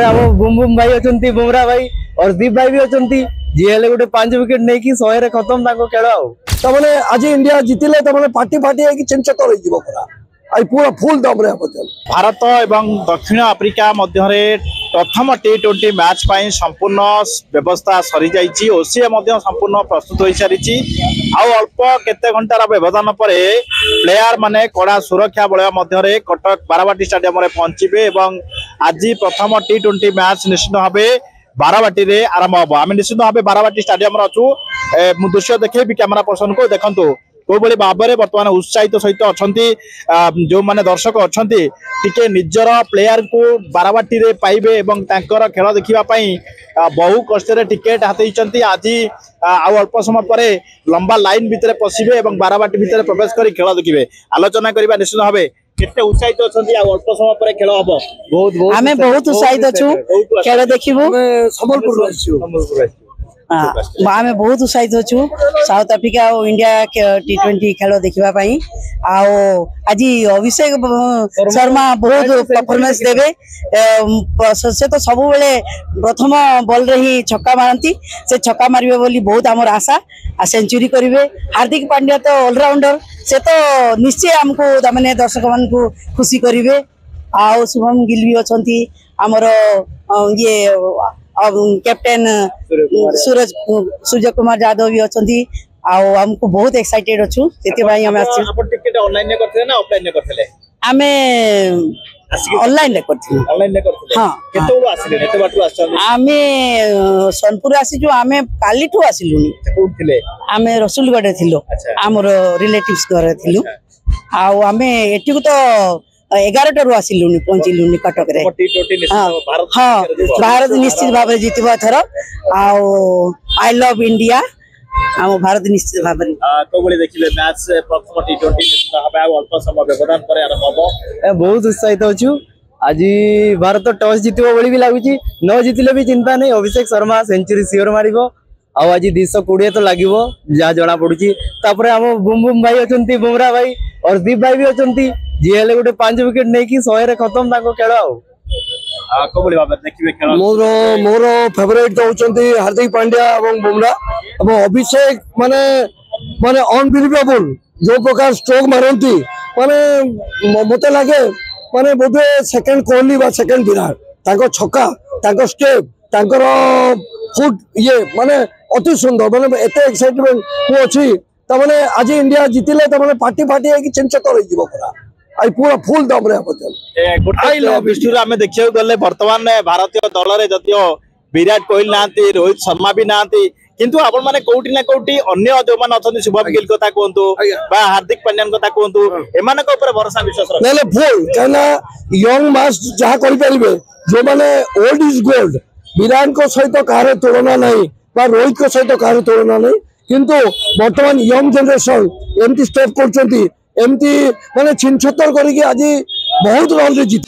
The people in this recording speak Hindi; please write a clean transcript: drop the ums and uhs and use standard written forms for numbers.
ଆମ ବୁମ ବୁମ ଭାଇ ଅଛନ୍ତି, ବୁମରା ଭାଇ ଅର୍ଦୀପ ଭାଇ ବି ଅଛନ୍ତି। ଯିଏ ହେଲେ ଗୋଟେ 5 ୱିକେଟ ନେଇକି 100 ରେ ଖତମ ତାଙ୍କ ଖେଳ। ଆଉ ତାମାନେ ଆଜି ଇଣ୍ଡିଆ ଜିତିଲେ ତାମାନେ ପାର୍ଟି ହେଇକି ଚେଞ୍ଚତ ରହିଯିବ ପୁରା आई पूरा फुल दम रे भारत एवं दक्षिण आफ्रिका मध्य प्रथम T20 मैच पर संपूर्ण व्यवस्था सरी जाइए। ओसीए संपूर्ण प्रस्तुत हो सारी अल्प केते घंटार व्यवधान पर प्लेयर माने कड़ा सुरक्षा बलय मध्य कटक बाराबाटी स्टेडियम रे पहुंचे और आज प्रथम T20 मैच निश्चित भाव बाराबाटी रे आरंभ हम। आम निश्चित भाव बाराबाटी स्टेडियम अच्छू दृश्य देखेबी कैमेरा पर्सन को देखु को भाव में बर्तमान उत्साहित सहित अच्छा जो माने दर्शक अच्छा टिके निजर प्लेयर को बाराबाटी रे पाइबे एवं तांकर खेल देखापी बहु कष्ट टिकेट हाथी आज अल्प समय पर लंबा लाइन भितर पशिबे और बाराबाटी भितर प्रवेश कर खेल देखिए। आलोचना करबा निश्चित भाव केते उत्साहित अच्छा अल्प समय पर खेल हम बहुत आमे बहुत उत्साहित अच्छू खेल देखिबो संबलपुर आम बहुत उत्साहित अच्छू साउथ आफ्रिका और इंडिया T20 खेल देखापी। आज अभिषेक शर्मा बहुत परफॉर्मेंस देवे से तो सब बेले प्रथम बॉल रे ही छक्का मारती से छक्का मारे बोली बहुत आमर आशा आ सेंचुरी करेंगे। हार्दिक पांड्या तो ऑलराउंडर से तो निश्चय आमको मैंने दर्शक मान को खुशी करेंगे। आ शुभम गिल भी अच्छा आमर ये कैप्टेन सूर्य कुमार यादव भी अच्छा आमको बहुत एक्साइटेड अच्छू से आमे ऑनलाइन आमे सोनपुर आसीचु आमे काली ठू आसिलुनी आमे रसुलगढ़ थिलो आमर रिलेटिव्स घर थिलु आमे एठी को तो 11 रू आसिलुनी पहुंचलुनी कटक रे। हाँ भारत निश्चित भाव जीतब एथर आई लव इंडिया आम भारत निश्चित भाव देखिले मैच प्रथम T20 अल्प समय व्यवधान पर आरंभ हम बहुत उत्साहित अच्छू। आज भारत टॉस जीतब भी लगुच न जीतिले भी चिंता नहीं। अभिषेक शर्मा सेंचुरी सियोर मारिबो आज 220 तो लगिबो जहाँ जना पड़ुची। तापर आम बुम बुम भाई अछंती, बुमरा भाई अर्दीप भाई भी अछंती। जी हेले गोटे 5 विकेट नहीं 100 रे खत्म ताको खेल। मोर फेवरेट तो होचंती हार्दिक पांड्या और बुमरा और अभिषेक माने माने अनबिलीवेबल जो प्रकार स्ट्रोक मारती माने मते लागे माने बोधे सेकंड कोहली बा सेकंड विराट ताको छक्का ताको स्टेप ताकर फुट ये माने अति सुंदर माने एते एक्साइटमेंट को अछि त माने आज इंडिया जितिले त माने पार्टी है कि चेंचत रही जीवो पूरा आई पूरा फुल दम रे गोटे आम देखा गले बर्तमान भारतीय दल रे जदियो विराट कोहली नांती रोहित शर्मा भी नांती किंतु आपण माने कोउटी ना कोउटी अन्य जो मान अछन शुभम गिल कथा कहंतु बा हार्दिक पांड्या कथा कहंतु एमान को ऊपर भरोसा विश्वास रख नेले फुल कहना यंग मास जहा करि परिबे जो माने ओल्ड इज गोल्ड विराट को सहित कार तुलना नहीं बा रोहित को सहित कार तुलना नहीं किंतु वर्तमान यंग जनरेशन एमती स्टेप करचंती एमती माने छिन छतर करिके आज बहुत रन रे जीत।